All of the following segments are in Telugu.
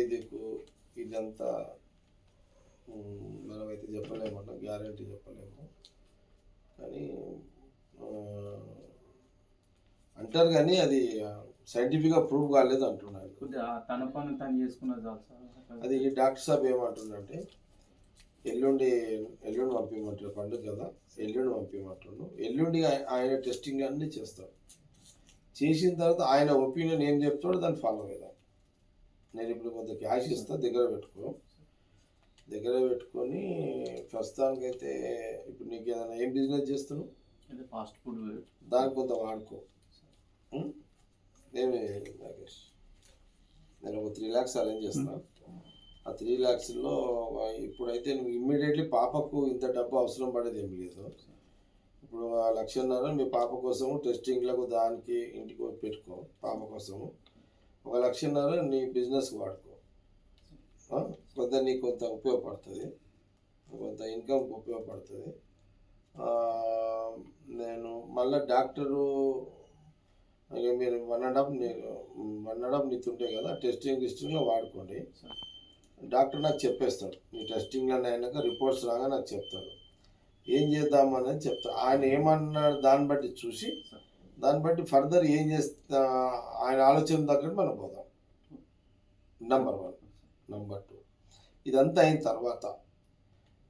ఆయుర్వేదిక్ ఇదంతా మనమైతే చెప్పలేమన్నా, గ్యారంటీ చెప్పలేము. కానీ అంటారు కానీ అది సైంటిఫిక్గా ప్రూవ్ కాలేదు అంటున్నాడు. తన పని తను చేసుకున్నది అది డాక్టర్ సాబ్ ఏమంటుండంటే ఎల్లుండి పంపించమంటారు, పండుగ కదా, ఎల్లుండి పంపించమంటాడు. ఎల్లుండి ఆయన టెస్టింగ్ అన్నీ చేస్తాడు. చేసిన తర్వాత ఆయన ఒపీనియన్ ఏం చెప్తాడో దాన్ని ఫాలో అవుదాం. నేను ఇప్పుడు కొంత క్యాష్ ఇస్తా, దగ్గర పెట్టుకొని ప్రస్తుతానికైతే ఇప్పుడు నీకు ఏదైనా ఏం బిజినెస్ చేస్తున్నావు? Fast food. దానికి కొంత వాడుకో. నేను ఒక 3 lakhs అరేంజ్ చేస్తాను. ఆ 3 lakhsలో ఇప్పుడైతే నువ్వు ఇమ్మీడియట్లీ పాపకు ఇంత డబ్బు అవసరం పడేది ఏమి లేదు. ఇప్పుడు 1,50,000 మీ పాప కోసము టెస్టింగ్లకు దానికి ఇంటికి పెట్టుకో. పాప కోసము 1,50,000 నీ బిజినెస్కి వాడుకో. కొంత నీకు కొంత ఉపయోగపడుతుంది, కొంత ఇన్కమ్కి ఉపయోగపడుతుంది. నేను మళ్ళీ డాక్టరు మీరు 1.5 నీతుంటే కదా, టెస్టింగ్లో వాడుకోండి. డాక్టర్ నాకు చెప్పేస్తాడు, నీ టెస్టింగ్లో అయినాక రిపోర్ట్స్ రాగా నాకు చెప్తాడు ఏం చేద్దామనేది చెప్తాడు. ఆయన ఏమన్నాడు దాన్ని బట్టి చూసి దాన్ని బట్టి ఫర్దర్ ఏం చేస్తా ఆయన ఆలోచన తగ్గట్టు మనం పోదాం. నెంబర్ 1. నెంబర్ 2, ఇదంతా అయిన తర్వాత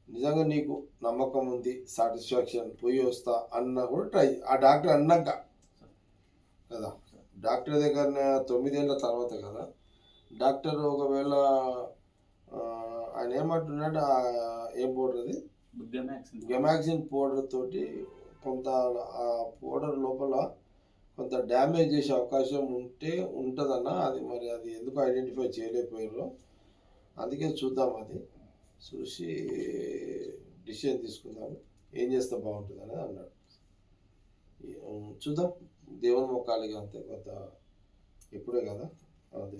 నిజంగా నీకు నమ్మకం ఉంది, సాటిస్ఫాక్షన్, పోయి వస్తా అన్నా కూడా ట్రై. ఆ డాక్టర్ అన్నాక కదా, డాక్టర్ దగ్గర 9 ఏళ్ళ తర్వాత కదా, డాక్టర్ ఒకవేళ ఆయన ఏమంటున్నాడు, ఏం పౌడర్ అది, గెమాక్సిన్ పౌడర్ తోటి కొంత ఆ పౌడర్ లోపల కొంత డ్యామేజ్ చేసే అవకాశం ఉంటుందన్న. అది మరి అది ఎందుకు ఐడెంటిఫై చేయలేకపోయారో, అందుకే చూద్దాం, అది చూసి డిసిషన్ తీసుకుందాము, ఏం చేస్తే బాగుంటుంది అనేది అన్నాడు. చూద్దాం, దేవుని మొక్కాలిగా అంతే. కొంత ఇప్పుడే కదా అది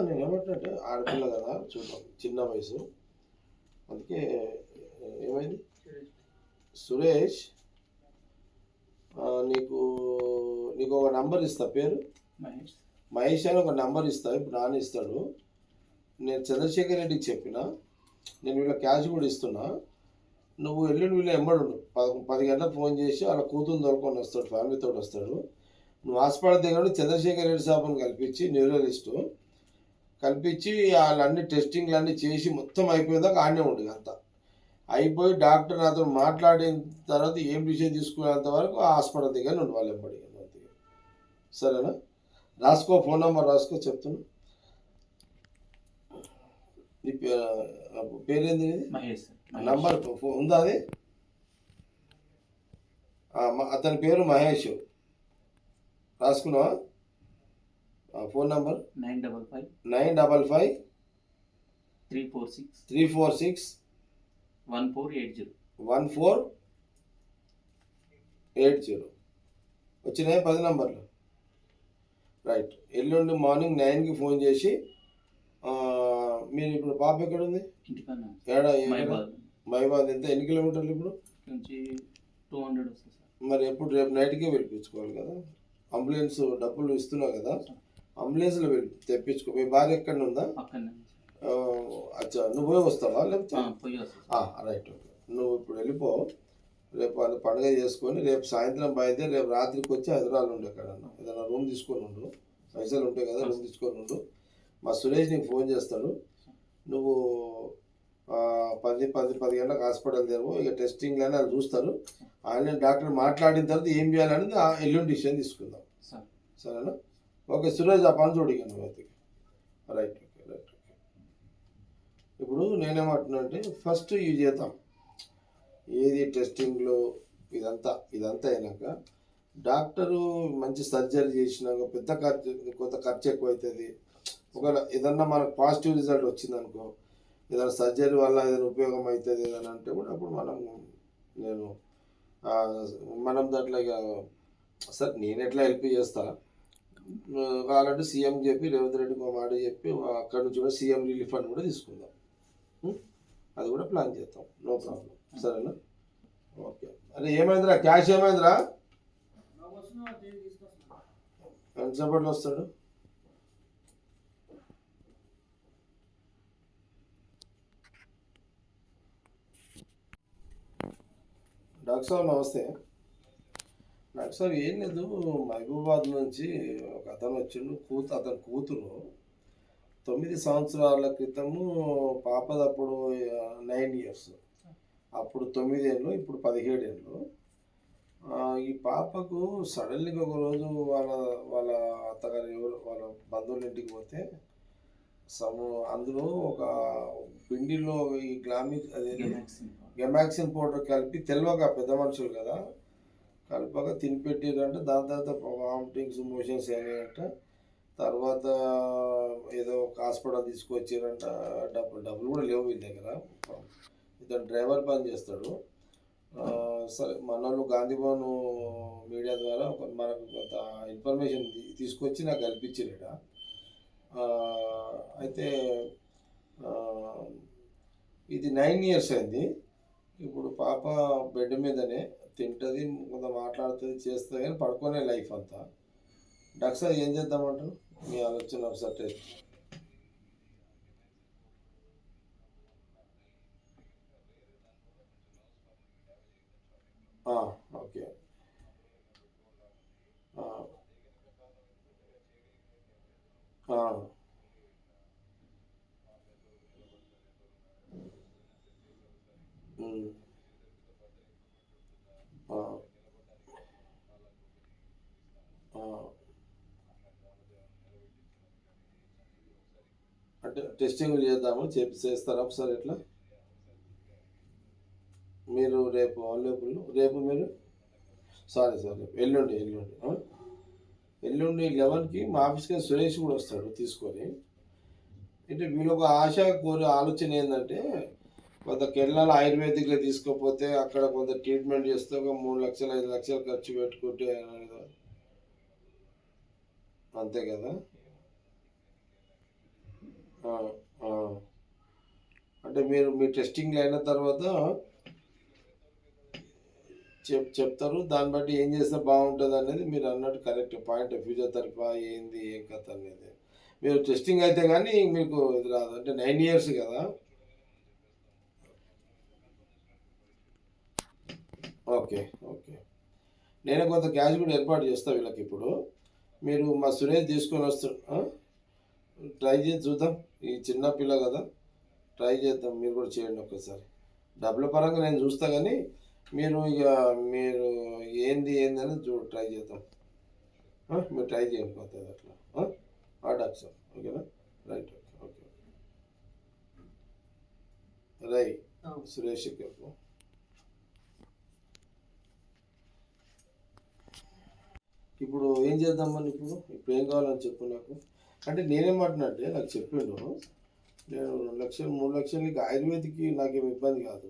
నేను ఏమంటే ఆడపిల్ల కదా, చూద్దాం, చిన్న వయసు. అందుకే ఏమైంది సురేష్, నీకు ఒక నంబర్ ఇస్తా, పేరు మహేష్ అని ఒక నంబర్ ఇస్తా. ఇప్పుడు నాన్న ఇస్తాడు. నేను చంద్రశేఖర్ రెడ్డికి చెప్పిన, నేను వీళ్ళ క్యాష్ కూడా ఇస్తున్నా. నువ్వు ఎల్లుండి వీళ్ళు ఎంబడు 10 గంటలకు ఫోన్ చేసి వాళ్ళ కూతురు దొరుకుని వస్తాడు, ఫ్యామిలీతో వస్తాడు. నువ్వు హాస్పిటల్ దగ్గర చంద్రశేఖర్ రెడ్డి సాబుని కల్పించి, న్యూరలిస్టు కల్పించి వాళ్ళన్ని టెస్టింగ్లు అన్నీ చేసి మొత్తం అయిపోయేదాకా ఆడనే ఉండదు. అంతా అయిపోయి డాక్టర్ నాతో మాట్లాడిన తర్వాత ఏం డిసిషన్ తీసుకునేంత వరకు ఆ హాస్పిటల్ దగ్గర ఉండి వాళ్ళు ఎంబడి. సరేనా? రాసుకో, ఫోన్ నెంబర్ రాసుకో, చెప్తున్నా. నీ పేరేంది? మహేష్. నంబర్ ఉందా అది? అతని పేరు మహేష్. రాసుకున్నావా? Phone number 955 346 1480. వచ్చినాయి 10 నంబర్లు. రైట్. ఎల్లుండి మార్నింగ్ 9కి ఫోన్ చేసి, మీరు ఇప్పుడు పాప ఎక్కడ ఉంది? మైబాద్. ఎంత, ఎన్ని కిలోమీటర్లు ఇప్పుడు? 200 వస్తుంది. మరి ఎప్పుడు రేపు నైట్కే పిలిపించుకోవాలి కదా, అంబులెన్స్ డబ్బులు ఇస్తున్నావు కదా, అంబులెన్స్లో తెప్పించుకో. మీ భార్య ఎక్కడ ఉందా? అచ్చా, నువ్వు పోయి వస్తావా లేకపోతే? Right, okay. నువ్వు ఇప్పుడు వెళ్ళిపో. రేపు వాళ్ళు పండుగ చేసుకొని రేపు సాయంత్రం బయలుదేరి రేపు రాత్రికి వచ్చి హైదరాబాద్ ఉండు, ఎక్కడన్నా ఏదైనా రూమ్ తీసుకొని ఉండు. పైసలు ఉంటాయి కదా, రూమ్ తీసుకొని ఉండు. మా సురేష్ నీకు ఫోన్ చేస్తాడు. నువ్వు 10 గంటలకు హాస్పిటల్ తెరవు. ఇక టెస్టింగ్లని వాళ్ళు చూస్తారు. ఆయన డాక్టర్ మాట్లాడిన తర్వాత ఏం చేయాలనేది ఎల్లుండి డిసిషన్ తీసుకుందాం. సరేనా? ఓకే సురేష్, ఆ పని చూడు ఇక నువ్వు అయితే. Right, okay. ఇప్పుడు నేనేమంటున్నా అంటే ఫస్ట్ ఇవి చేద్దాం, ఏది టెస్టింగ్లో ఇదంతా అయినాక డాక్టరు మంచి సర్జరీ చేసినాక కొంత ఖర్చు ఎక్కువ అవుతుంది. ఒకవేళ ఏదన్నా మనకు పాజిటివ్ రిజల్ట్ వచ్చింది అనుకో, ఏదైనా సర్జరీ వల్ల ఏదైనా ఉపయోగం అవుతుంది ఏదైనా అంటే కూడా అప్పుడు మనం దాంట్లో ఇక సార్ నేను ఎట్లా హెల్ప్ చేస్తా, కావాలంటే సీఎం చెప్పి రేవంత్ రెడ్డికి ఒక మాట చెప్పి అక్కడ నుంచి కూడా సీఎం రిలీఫ్ ఫండ్ కూడా తీసుకుందాం. అది కూడా ప్లాన్ చేద్దాం, నో ప్రాబ్లం. సరేనా? ఓకే. అరే ఏమైందిరా, క్యాష్ ఏమైందిరా? ఎంతసేపట్లో వస్తాడు? డాక్టర్ సాబ్ నమస్తే. డాక్టర్ సాబ్ ఏం లేదు, మహబూబాద్ నుంచి ఒక అతను వచ్చిండు. అతని కూతురు 9 సంవత్సరాల క్రితము పాపదప్పుడు 9 ఇయర్స్, అప్పుడు 9 ఏళ్ళు, ఇప్పుడు 17 ఏళ్ళు. ఈ పాపకు సడన్గా ఒకరోజు వాళ్ళ వాళ్ళ అత్తగారు ఎవరు వాళ్ళ బంధువుల ఇంటికి పోతే అందులో ఒక పిండిలో ఈ అదే గెమాక్సిన్ పౌడర్ కలిపి తెలియక పెద్ద మనుషులు కదా కలిపక తినిపెట్టిరంటే దాని తర్వాత వామిటింగ్స్ మోషన్స్ అయినాయంట. తర్వాత ఏదో ఒక హాస్పిటల్ తీసుకొచ్చారంట. డబ్బులు కూడా లేవు వీళ్ళ దగ్గర. ఇతను డ్రైవర్ పని చేస్తాడు. సరే మనోళ్ళు గాంధీభవన్ మీడియా ద్వారా మనకు కొంత ఇన్ఫర్మేషన్ తీసుకొచ్చి నాకు కల్పించారు. అయితే ఇది 9 ఇయర్స్ అయింది. ఇప్పుడు పాప బెడ్ మీదనే తింటుంది, కొంత మాట్లాడుతుంది, చేస్తుంది, కానీ పడుకునే లైఫ్ అంతా. డాక్టర్ సార్ ఏం చేద్దామంటారు? మీ ఆలోచన ఒకసారి టెస్ట్. ఓకే. అంటే టెస్టింగ్ చేద్దాము, చేస్తారా ఒకసారి? ఎట్లా మీరు రేపు రేపు మీరు సారీ ఎల్లుండి 11కి మా ఆఫీస్కి సురేష్ కూడా వస్తాడు తీసుకొని. అంటే వీళ్ళొక ఆశ కోరి ఆలోచన ఏంటంటే, కొంత కేరళలో ఆయుర్వేదిక్లో తీసుకోపోతే అక్కడ కొంత ట్రీట్మెంట్ చేస్తే ఒక 3 లక్షలు 5 లక్షలు ఖర్చు పెట్టుకుంటే అంతే కదా. అంటే మీరు మీ టెస్టింగ్ అయిన తర్వాత చెప్తారు, దాన్ని బట్టి ఏం చేస్తే బాగుంటుంది అనేది మీరు అన్నట్టు కరెక్ట్ పాయింట్. ఫిజియోథెరపీ ఏంది ఏం కథ అనేది మీరు టెస్టింగ్ అయితే కానీ మీకు ఇది రాదు. అంటే 9 ఇయర్స్ కదా. ఓకే. నేను కొంత క్యాష్ కూడా ఏర్పాటు చేస్తాను వీళ్ళకి. ఇప్పుడు మీరు మా సురేష్ తీసుకొని వస్తాడు, ట్రై చేసి చూద్దాం. ఈ చిన్న పిల్ల కదా, ట్రై చేద్దాం. మీరు కూడా చేయండి ఒక్కసారి. డబ్బుల పరంగా నేను చూస్తా, కానీ మీరు ఏంది అని ట్రై చేద్దాం. మీరు ట్రై చేయండి కొత్త అట్లా. డాక్టర్ సార్ ఓకేనా? రైట్. ఓకే. సురేష్ చెప్పు. ఇప్పుడు ఏం చేద్దామని ఇప్పుడు ఏం కావాలని చెప్పు నాకు. అంటే నేనేమంటున్నట్టే నాకు చెప్పిండు, నేను 2 లక్షలు 3 లక్షలు ఇక ఆయుర్వేదిక్కి నాకేం ఇబ్బంది కాదు,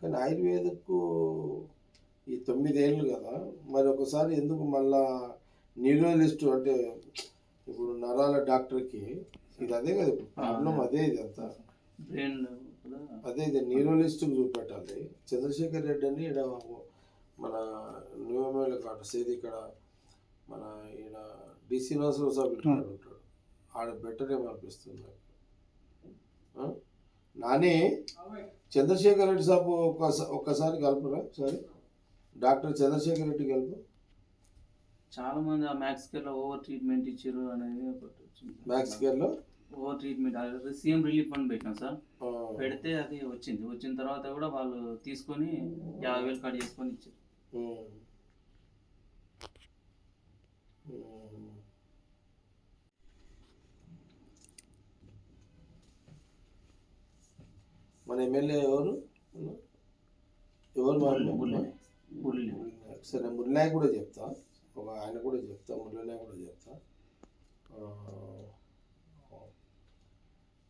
కానీ ఆయుర్వేదిక్ ఈ 9 ఏళ్ళు కదా, మరి ఒకసారి ఎందుకు మళ్ళా న్యూరోలిస్ట్ అంటే ఇప్పుడు నరాల డాక్టర్కి ఇది అదే కదా ఇప్పుడు ప్రాబ్లం, అదే ఇది అంతా అదే ఇది న్యూరోలిస్ట్కి చూపెట్టాలి. చంద్రశేఖర్ రెడ్డి అని ఇక్కడ మన న్యూమేల కాట సేది ఇక్కడ మన ఈయన డిసి నర్సులు సాబ్ ఇంటికాడ ఉంటాడు, ఆడ బెటర్ ఏమనిపిస్తుంది నాకు. నాని చంద్రశేఖర్ రెడ్డి సాబు ఒక్కసారి కలుపురా. సరే డాక్టర్ చంద్రశేఖర్ రెడ్డి కలుపు. చాలా మంది ఆ మ్యాక్స్ కేర్లో ఓవర్ ట్రీట్మెంట్ ఇచ్చారు అనేది మ్యాక్స్ కేర్లో over treatment CM relief fund పెట్టాం సార్. పెడితే అది వచ్చిన తర్వాత కూడా వాళ్ళు తీసుకొని 50,000 కట్ చేసుకొని ఇచ్చారు. మన ఎమ్మెల్యే ఎవరు? సరే మురళీనాయక్ కూడా చెప్తా, ఆయన కూడా చెప్తా, మురళీనాయక్ కూడా చెప్తా.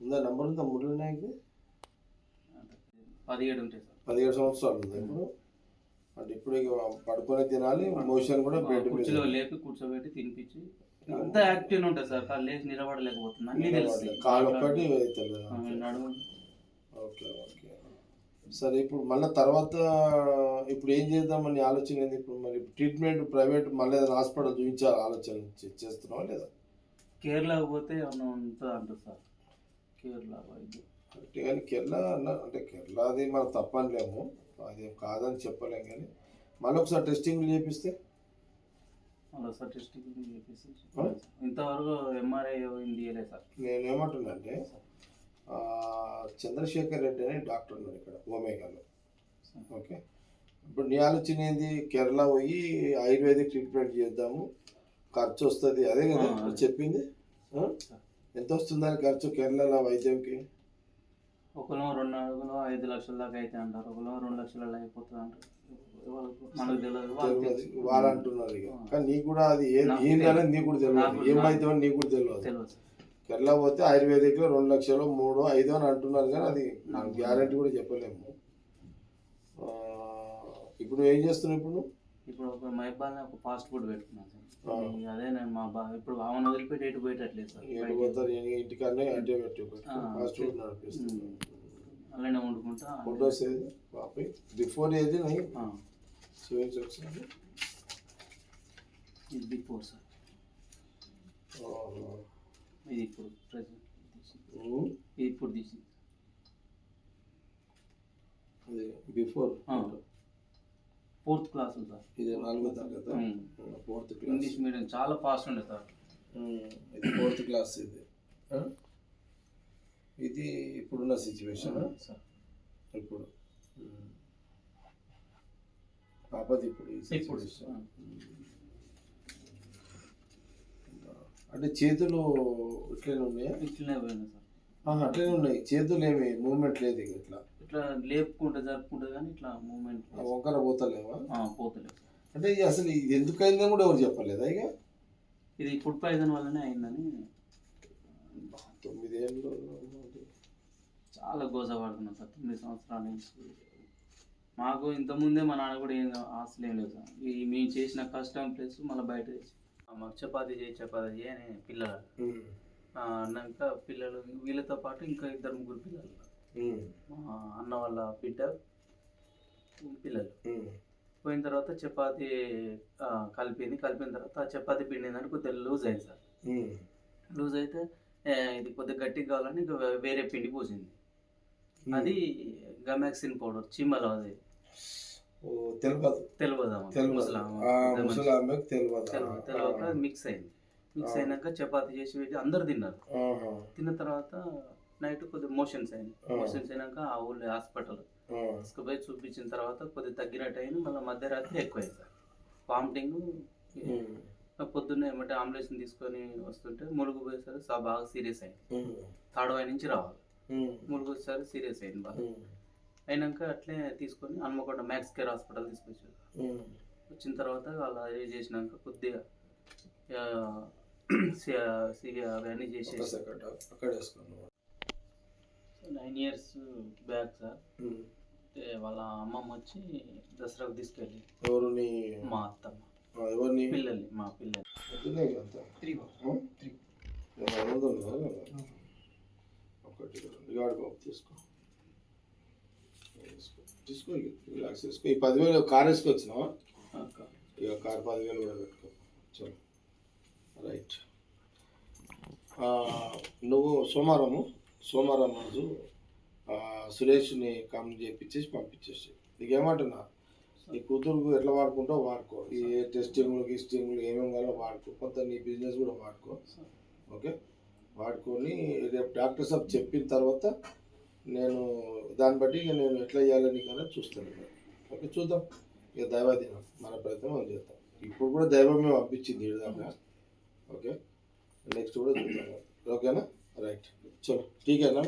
ఉందా నంబర్? ఉందా మురళీనాయక్ది? 17 ఉంటాయి సార్. 17 సంవత్సరాలు ఉంది ఇప్పుడు. అంటే ఇప్పుడు ఇక పడుకొని తినాలి, మోషన్ కూడా బెడ్ కుర్చీలో లేపి కూర్చోబెట్టి తినిపించి అంత యాక్టివ్ ఉంటుంది సార్. కాళ్ళు లేచి నిలబడలేకపోతుంది, అన్నీ తెలుస్తుంది. కాలు ఒక్కటి అవుతుంది. నడుము. ఓకే. సరే ఇప్పుడు మళ్ళీ తర్వాత ఇప్పుడు ఏం చేద్దామని ఆలోచన ఏంది? ఇప్పుడు మరి ట్రీట్మెంట్ ప్రైవేట్ మళ్ళీ ఏదైనా హాస్పిటల్ చూపించాలి ఆలోచన చేస్తున్నావా లేదా? కేరళకు పోతే ఏమన్నా ఉంటుంది అంటారు సార్. కేరళ వైద్యం అంటే కానీ కేరళ అంటే కేరళ అది మనం తప్పనిలేము, అది కాదని చెప్పలేం కానీ మళ్ళీ ఒకసారి టెస్టింగ్ చేపిస్తే అలా సార్ టెస్టింగ్ చేసేసి ఇంతవరకు ఎంఆర్ఐ ఏం తీయలేదు సార్. నేనేమంటున్నానంటే చంద్రశేఖర్ రెడ్డి అని డాక్టర్ ఉన్నాడు ఇక్కడ ఓమేగాలో. ఓకే, ఇప్పుడు నీ ఆలోచన ఏంది? కేరళ పోయి ఆయుర్వేదిక్ ట్రీట్మెంట్ చేద్దాము, ఖర్చు వస్తుంది, అదే కదా నువ్వు చెప్పింది? ఎంత వస్తుంది దాని ఖర్చు కేరళలో వైద్యంకి? ఒకరు 2 అడుగులు 5 లక్షల దాకా అయితే అంటారు, ఒకరు 2 లక్షలలో అయిపోతుంది అంటారు. మనకు తెలియదు, వాళ్ళు అంటున్నారు ఇక. కానీ నీకు కూడా అది ఏంటనేది నీకు కూడా తెలియదు, ఏమైతే నీకు కూడా తెలియదు. కేరళ పోతే ఆయుర్వేదిక్లో 2 లక్షలు 3, 5 అని అంటున్నారు, కానీ అది నాకు గ్యారెంటీ కూడా చెప్పలేము. ఇప్పుడు ఏం చేస్తున్నావు? ఇప్పుడు ఒక మైబాల్ని ఒక ఫాస్ట్ ఫుడ్ పెట్టుకున్నాను సార్. అదే నేను మా ఇప్పుడు ఆమెను వదిలిపెట్టి ఎటు పోయేటట్లేదు సార్. ఇంటికన్నా అంటే ఫాస్ట్ ఫుడ్ నడిపిస్తుంది. అలానే వండుకుంటా. ఫోటోస్ ఏది పాపి బిఫోర్ ఏది చూపించి ఒకసారి. ఇది బిఫోర్ సార్, ఇది ఇప్పుడు ప్రెసెంట్, ఇది ఇప్పుడు తీసింది. అది బిఫోర్ 4th క్లాస్ సార్. ఇది 4వ తరగతి, 4th క్లాస్. ఇంగ్లీష్ మీడియం చాలా ఫాస్ట్ ఉండే సార్. ఇది 4th క్లాస్. ఇది ఇప్పుడున్న సిచ్యువేషన్ సార్. ఇప్పుడు పాపది ఇప్పుడు అంటే చేతులు ఇట్లనే ఉన్నాయా? ఇట్లనే పోయినా సార్. అట్లనే ఉన్నాయి చేతులు, ఏమి మూవ్మెంట్ లేదు ఇట్లా ఇట్లా లేపుకుంటే జరుపుకుంటుంది కానీ ఇట్లా మూవ్మెంట్ ఒకర పోతలేవా? పోతలేదు. అంటే ఇది అసలు ఇది ఎందుకు అయిందని కూడా ఎవరు చెప్పలేదా? ఇక ఇది ఫుడ్ పాయిజన్ వల్లనే అయిందని 9 ఏళ్ళు చాలా గోజ పడుతున్నాం సార్. 9 సంవత్సరాల నుంచి మాకు ఇంతకుముందే మా నాన్న కూడా ఏం ఆశలు ఏం లేదు సార్. ఈ మేము చేసిన కష్టం ప్లస్ మళ్ళీ బయట చేసి మాకు చపాతీ చేయి అని పిల్లలు అన్నాక పిల్లలు వీళ్ళతో పాటు ఇంకా 2-3 పిల్లలు, మా అన్న వాళ్ళ బిడ్డ పిల్లలు పోయిన తర్వాత చపాతీ కలిపిన తర్వాత ఆ చపాతీ పిండిందని కొద్దిగా లూజ్ అయింది సార్. లూజ్ అయితే ఇది కొద్దిగా గట్టిగా కావాలని వేరే పిండి పోసింది. అది గమాక్సిన్ పౌడర్ చీమలో, అది తెలియక మిక్స్ అయింది. మిక్స్ అయినాక చపాతీ చేసి పెట్టి అందరు తిన్నారు. తిన్న తర్వాత నైట్ కొద్దిగా మోషన్స్ అయింది. మోషన్స్ అయినాక ఆ ఊళ్ళో హాస్పిటల్ తీసుకుపోయి చూపించిన తర్వాత కొద్దిగా తగ్గినట్టు అయింది. మళ్ళీ మధ్యరాత్రి ఎక్కువ అయింది సార్. వామిటింగ్. పొద్దున్నే ఏమంటే అంబులెన్స్ తీసుకొని వస్తుంటే ములుగు పోయేసరి బాగా సీరియస్ అయింది. తాడవాయి నుంచి రావాలి, ములుగు వచ్చేసరి సీరియస్ అయింది బాగా. అయినాక అట్లే తీసుకొని హన్మకొండ మ్యాక్స్ కేర్ హాస్పిటల్ తీసుకొచ్చారు. వచ్చిన తర్వాత వాళ్ళు అదే చేసినాక కొద్దిగా అవన్నీ చేసేసి 9 years బ్యాక్ సార్. వాళ్ళ అమ్మమ్మ వచ్చి దసరాకు తీసుకెళ్ళి, మా అత్తమ్మ పిల్లల్ని, మా పిల్లలు తీసుకో, రిలాక్స్ చేసుకో. ఈ 10,000 కార్ వేసుకొచ్చినావా? ఇక కార్ 10,000 కూడా పెట్టుకో. చలో రైట్. నువ్వు సోమవారం రోజు సురేష్ని కమ్ చేయించేసి పంపించేసి, నీకేమంటున్నా నీ కూతురుకు ఎట్లా వాడుకుంటావు వాడుకో. ఈ టెస్టింగ్లు ఏమేమి కావాలో వాడుకో. కొంత నీ బిజినెస్ కూడా వాడుకో. ఓకే, వాడుకొని రేపు డాక్టర్ సాబ్ చెప్పిన తర్వాత నేను దాన్ని బట్టి ఇక నేను ఎట్లా చేయాలని కానీ చూస్తాను. ఓకే, చూద్దాం. ఇక దైవాధీనం, మన ప్రయత్నం మనం చేద్దాం. ఇప్పుడు కూడా దైవమే పంపించింది దాకా. ఓకే, నెక్స్ట్ కూడా చూద్దాం. ఓకేనా? రైట్, చలో ఠీకేనా?